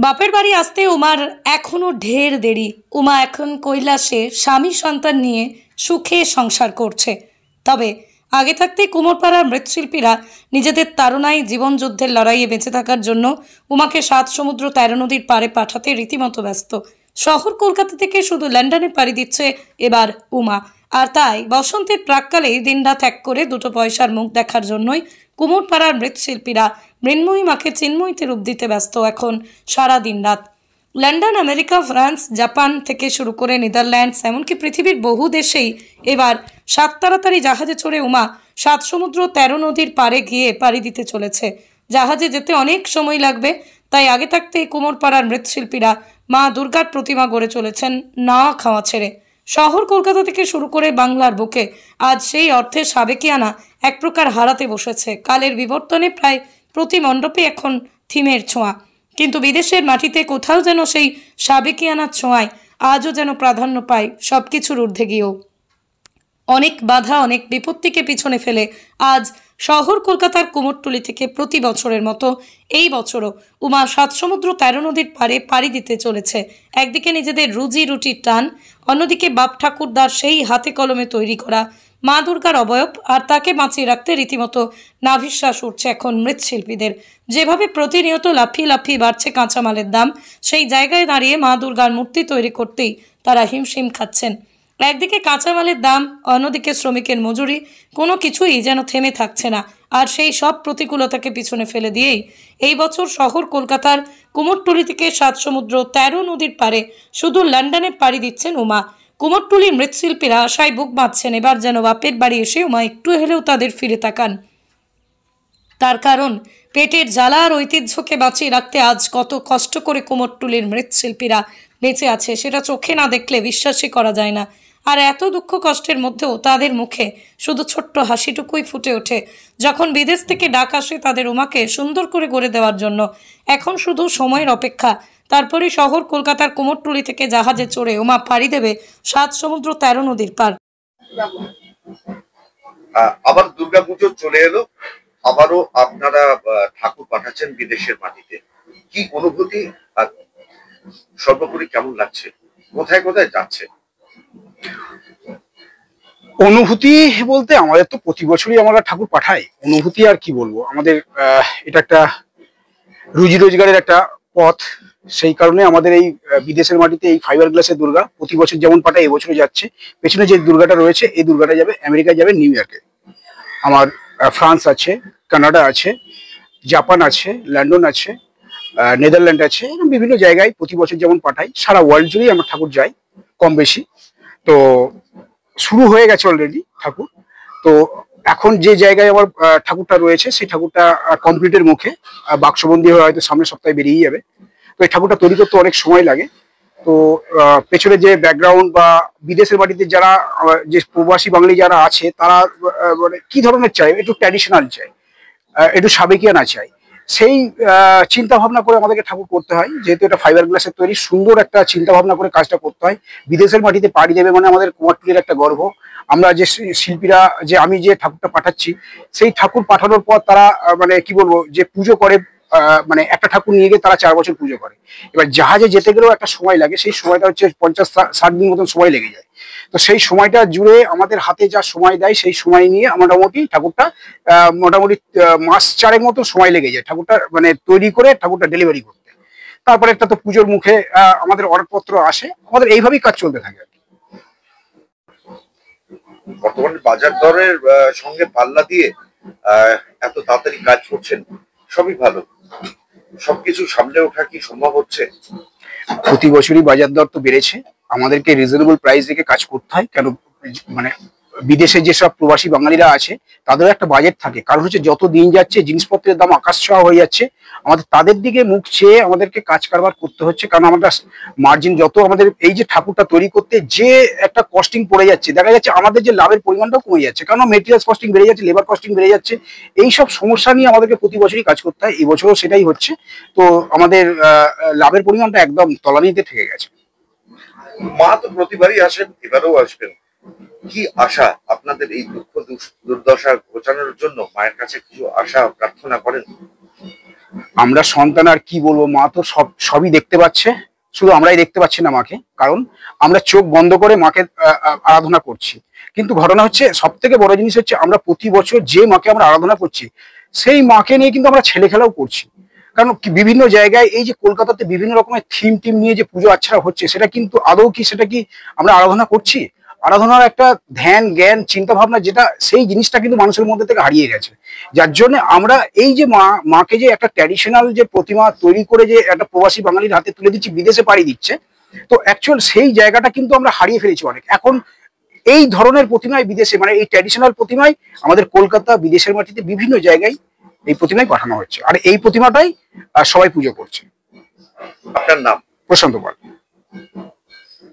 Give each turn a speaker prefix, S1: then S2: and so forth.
S1: বাপের বাড়ি আসতে উমার এখনো ঢের দেরি। উমা এখন কৈলাসে স্বামী সন্তান নিয়ে সুখে সংসার করছে। তবে আগে থাকতেই কুমোরপাড়ার মৃৎশিল্পীরা নিজেদের তাড়নায় জীবনযুদ্ধের লড়াইয়ে বেঁচে থাকার জন্য উমাকে 7 সমুদ্র 13 নদীর পারে পাঠাতে রীতিমতো ব্যস্ত। শহর কলকাতা থেকে শুধু লন্ডনে পাড়ি দিচ্ছে এবার উমা। আর তাই বসন্তের প্রাককালেই দিনরাত এক করে দুটো পয়সার মুখ দেখার জন্যই কুমোরপাড়ার মৃৎশিল্পীরা মৃন্ময়ী মাকে চিন্ময়ীতে রূপ দিতে ব্যস্ত এখন সারা দিন রাত। লন্ডন, আমেরিকা, ফ্রান্স, জাপান থেকে শুরু করে নেদারল্যান্ডস, এমনকি পৃথিবীর বহু দেশেই এবার 7 তাড়াতাড়ি জাহাজে চড়ে উমা 7 সমুদ্র 13 নদীর পারে গিয়ে পাড়ি দিতে চলেছে। জাহাজে যেতে অনেক সময় লাগবে, তাই আগে থাকতেই কুমোরপাড়ার মৃৎশিল্পীরা মা দুর্গার প্রতিমা গড়ে চলেছেন না খাওয়া ছেড়ে। শহর কলকাতা থেকে শুরু করে বাংলার বুকে আজ সেই অর্থে সাবেকিয়ানা এক প্রকার হারাতে বসেছে। কালের বিবর্তনে প্রায় প্রতি মণ্ডপে এখন থিমের ছোঁয়া, কিন্তু বিদেশের মাটিতে কোথাও যেন সেই সাবেকিয়ানার ছোঁয়ায় আজও যেন প্রাধান্য পায় সব কিছুর ঊর্ধ্বে গিয়েও। অনেক বাধা, অনেক বিপত্তিকে পিছনে ফেলে আজ শহর কলকাতার কুমোরটুলি থেকে প্রতি বছরের মতো এই বছরও উমা 7 সমুদ্র 13 নদীর পারে পাড়ি দিতে চলেছে। একদিকে নিজেদের রুজি রুটির টান, অন্যদিকে বাপ ঠাকুরদার সেই হাতে কলমে তৈরি করা মা দুর্গার অবয়ব, আর তাকে বাঁচিয়ে রাখতে রীতিমতো নাভিশ্বাস উঠছে এখন মৃৎশিল্পীদের। যেভাবে প্রতিনিয়ত লাফিয়ে লাফিয়ে বাড়ছে কাঁচামালের দাম, সেই জায়গায় দাঁড়িয়ে মা দুর্গার মূর্তি তৈরি করতেই তারা হিমশিম খাচ্ছেন। একদিকে কাঁচামালের দাম, অন্যদিকে শ্রমিকের মজুরি, কোনো কিছুই যেন থেমে থাকছে না। আর সেই সব প্রতিকূলতাকে পিছনে ফেলে দিয়েই এই বছর শহর কলকাতার কুমোরটুলি থেকে 7 সমুদ্র 13 নদীর পারে শুধু লন্ডনে পাড়ি দিচ্ছেন উমা। কুমোরটুলির মৃৎশিল্পীরা আশায় বুক বাঁধছেন এবার যেন বাপের বাড়ি এসে উমা একটু হলেও তাদের ফিরে তাকান। তার কারণ পেটের জ্বালা আর ঐতিহ্যকে বাঁচিয়ে রাখতে আজ কত কষ্ট করে কুমোরটুলির মৃৎশিল্পীরা বেঁচে আছে সেটা চোখে না দেখলে বিশ্বাসই করা যায় না। আর এত দুঃখ কষ্টের মধ্যেও তাদের মুখে শুধু ছোট্ট হাসিটুকুই ফুটে ওঠে যখন বিদেশ থেকে ডাক আসে তাদের উমাকে সুন্দর করে গড়ে দেওয়ার জন্য। এখন শুধু সময়ের অপেক্ষা, তারপরেই শহর কলকাতার কুমোরটুলি থেকে জাহাজে চড়ে উমা পাড়ি দেবে 7 সমুদ্র 13 নদীর পার।
S2: আবার দুর্গাপুজো চলে এলো, আবারও আপনারা ঠাকুর পাঠাচ্ছেন বিদেশের মাটিতে। কি অনুভূতি আর সর্বোপরি কেমন লাগছে? কোথায় কোথায় যাচ্ছে?
S3: অনুভূতি বলতে আমাদের তো প্রতি বছরই আমরা ঠাকুর পাঠাই। অনুভূতি আর কি বলবো, আমাদের এটা একটা রুজি রোজগারের একটা পথ। সেই কারণে আমাদের এই বিদেশের মাটিতে এই ফাইবার গ্লাসের দুর্গা প্রতি বছর যেমন পাঠায় এবছরও যাচ্ছে। পেছনে যে দুর্গাটা রয়েছে এই দুর্গাটা যাবে আমেরিকা, যাবে নিউ ইয়র্কে। আমার ফ্রান্স আছে, কানাডা আছে, জাপান আছে, লন্ডন আছে, নেদারল্যান্ড আছে, এরকম বিভিন্ন জায়গায় প্রতি বছর যেমন পাঠাই। সারা ওয়ার্ল্ড জুড়েই আমার ঠাকুর যায় কম বেশি। তো শুরু হয়ে গেছে অলরেডি ঠাকুর। তো এখন যে জায়গায় আমার ঠাকুরটা রয়েছে সেই ঠাকুরটা কমপ্লিটের মুখে, বাক্সবন্দি হয়ে হয়তো সামনের সপ্তাহে বেরিয়ে যাবে। তো এই ঠাকুরটা তৈরি করতে অনেক সময় লাগে। তো পেছনে যে ব্যাকগ্রাউন্ড বা বিদেশের মাটিতে যারা যে প্রবাসী বাঙালি যারা আছে তারা মানে কি ধরনের চায়, একটু ট্র্যাডিশনাল চায়, একটু সাবেকিয়ানা চায়, সেই চিন্তা ভাবনা করে আমাদেরকে ঠাকুর করতে হয়। যেহেতু এটা ফাইবার গ্লাসের তৈরি, সুন্দর একটা চিন্তা ভাবনা করে কাজটা করতে হয়। বিদেশের মাটিতে পাড়ি দেবে মানে আমাদের কুমারটুলির একটা গর্ব। আমরা যে শিল্পীরা, যে আমি যে ঠাকুরটা পাঠাচ্ছি, সেই ঠাকুর পাঠানোর পর তারা মানে কি বলবো, যে পুজো করে, মানে একটা ঠাকুর নিয়ে গিয়ে তারা 4 বছর পুজো করে। এবার জাহাজে যেতে গেলেও একটা সময় লাগে, সেই সময়টা হচ্ছে 50-60 দিন মতন সময় লেগে যায়। তো সেই সময়টা জুড়ে আমাদের হাতে যা সময় দেয় সেই সময় নিয়ে মোটামুটি ঠাকুরটা মোটামুটি মাস 4 মতো সময় লেগে যায় ঠাকুরটা মানে তৈরি করে ঠাকুরটা ডেলিভারি করতে। তারপরে একটা তো পুজোর মুখে আমাদের অর্ডারপত্র আসে, আমাদের এইভাবেই কাজ চলতে থাকে।
S2: বর্তমানে বাজার দরের সঙ্গে পাল্লা দিয়ে এত তাড়াতাড়ি কাজ করছেন, সবই ভালো। সবকিছু সামলে ওঠা কি সম্ভব হচ্ছে?
S3: প্রতি বছরই বাজার দর তো বেড়েছে, আমাদেরকে রিজনেবল প্রাইস রেখে কাজ করতে হয়। কেন মানে বিদেশে যেসব প্রবাসী বাঙালিরা আছে তাদেরও একটা বাজেট থাকে। কারণ হচ্ছে যত দিন যাচ্ছে জিনিসপত্রের দাম আকাশ ছোঁয়া হয়ে যাচ্ছে, আমাদের তাদের দিকে মুখ চেয়ে আমাদেরকে কাজ কারবার করতে হচ্ছে। কারণ আমরা মার্জিন যত, আমাদের এই যে ঠাকুরটা তৈরি করতে যে একটা কস্টিং পড়ে যাচ্ছে, দেখা যাচ্ছে আমাদের যে লাভের পরিমাণটাও কমে যাচ্ছে। কারণ মেটেরিয়ালস কস্টিং বেড়ে যাচ্ছে, লেবার কস্টিং বেড়ে যাচ্ছে। এইসব সমস্যা নিয়ে আমাদেরকে প্রতি বছরই কাজ করতে হয়, এই বছরও সেটাই হচ্ছে। তো আমাদের লাভের পরিমাণটা একদম তলানিতে থেকে গেছে।
S2: মা তো প্রতিবারই আসেন, এবারেও আসবেন। কি আশা আপনাদের এই দুঃখ দুর্দশা ঘোচানোর জন্য? মায়ের কাছে কিছু আশা প্রার্থনা করেন?
S3: আমরা সন্তান আর কি বলবো, মা তো সবই দেখতে পাচ্ছে, শুধু আমরাই দেখতে পাচ্ছি না মাকে, কারণ আমরা চোখ বন্ধ করে মাকে আরাধনা করছি। কিন্তু ঘটনা হচ্ছে, সব থেকে বড় জিনিস হচ্ছে, আমরা প্রতি বছর যে মাকে আমরা আরাধনা করছি সেই মাকে নিয়ে কিন্তু আমরা ছেলে খেলাও করছি। কারণ বিভিন্ন জায়গায় এই যে কলকাতাতে বিভিন্ন রকমের থিম নিয়ে যে পুজো আচ্ছারা হচ্ছে, সেটা কিন্তু আদৌ কি সেটা কি আমরা আরাধনা করছি? আরাধনার একটা ধ্যান জ্ঞান চিন্তা ভাবনা, যেটা সেই জিনিসটা কিন্তু মানুষের মধ্যে থেকে হারিয়ে গেছে। যার জন্য আমরা এই যে মাকে যে একটা ট্র্যাডিশনাল যে প্রতিমা তৈরি করে যে একটা প্রবাসী বাঙালির হাতে তুলে দিচ্ছি, বিদেশে পাড়ি দিচ্ছে, তো অ্যাকচুয়াল সেই জায়গাটা কিন্তু আমরা হারিয়ে ফেলেছি অনেক। এখন এই ধরনের প্রতিমায় বিদেশে, মানে এই ট্র্যাডিশনাল প্রতিমায় আমাদের কলকাতা, বিদেশের মাটিতে বিভিন্ন জায়গায় এই প্রতিমায় পাঠানো হচ্ছে, আর এই প্রতিমাটাই সবাই পুজো করছে।
S2: আপনার নাম?
S3: প্রশান্ত পাল।